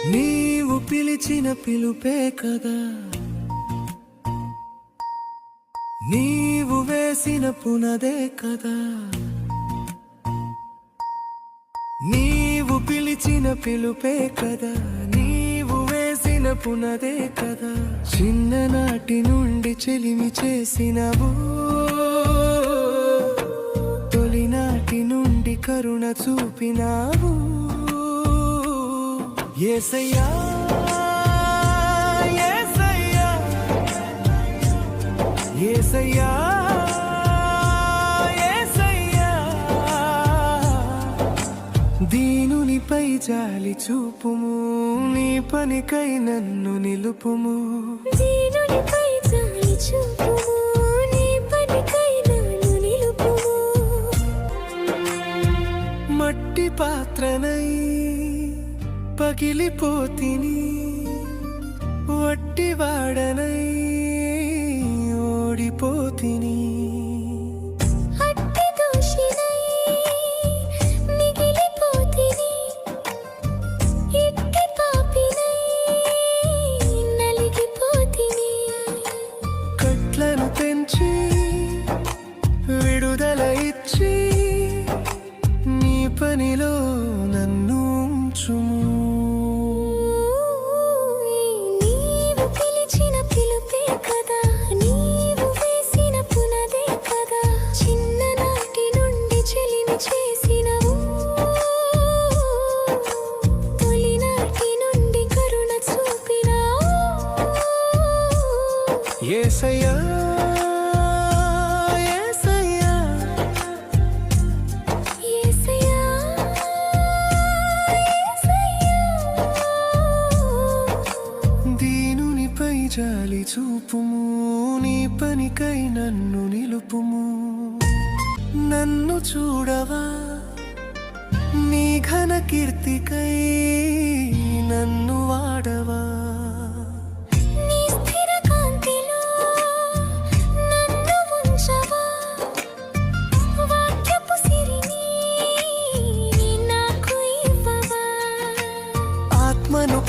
నీవు పిలిచిన పిలుపే కదా, నీవు వేసిన పునదే కదా, నీవు పిలిచిన పిలుపే కదా, నీవు వేసిన పునదే కదా. చిన్ననాటి నుండి చెలిమి చేసినవు, తొలినాటి నుండి కరుణ చూపినావు. యేసయ్యా యేసయ్యా యేసయ్యా యేసయ్యా, దీనునిపై జాలి చూపుము, నీ పనికై నన్ను నిలుపుము. దీనునిపై జాలి చూపుము, నీ పనికై నన్ను నిలుపుము. మట్టి పాత్రనై పగిలిపోతిని, వట్టివాడనై ఓడిపోతిని. అట్టి దోషినై మిగిలిపోతిని, ఇట్టి పాపినై నలిగిపోతిని. కట్లను పెంచి విడుదల ఇచ్చి, నీ పనిలో నన్ను ఉంచుము. నీవు పిలిచిన పిలుపే కదా, నీవు వేసిన పునదే కదా. చిన్ననాటి నుండి చెలిమి చేసినవు, తొలినాటి నుండి కరుణ చూపినావు. యేసయ్యా యేసయ్యా యేసయ్యా దీనునిపై జాలి చూపుము, నీ పనికై నన్ను నిలుపుము. నన్ను చూడవా, నీ ఘన కీర్తికై నన్ను వాడవా. నీ స్థిర కాంతిలో నన్ను ఉంచవా, వాక్యపు సిరిని నాకు ఇవ్వవా. ఆత్మను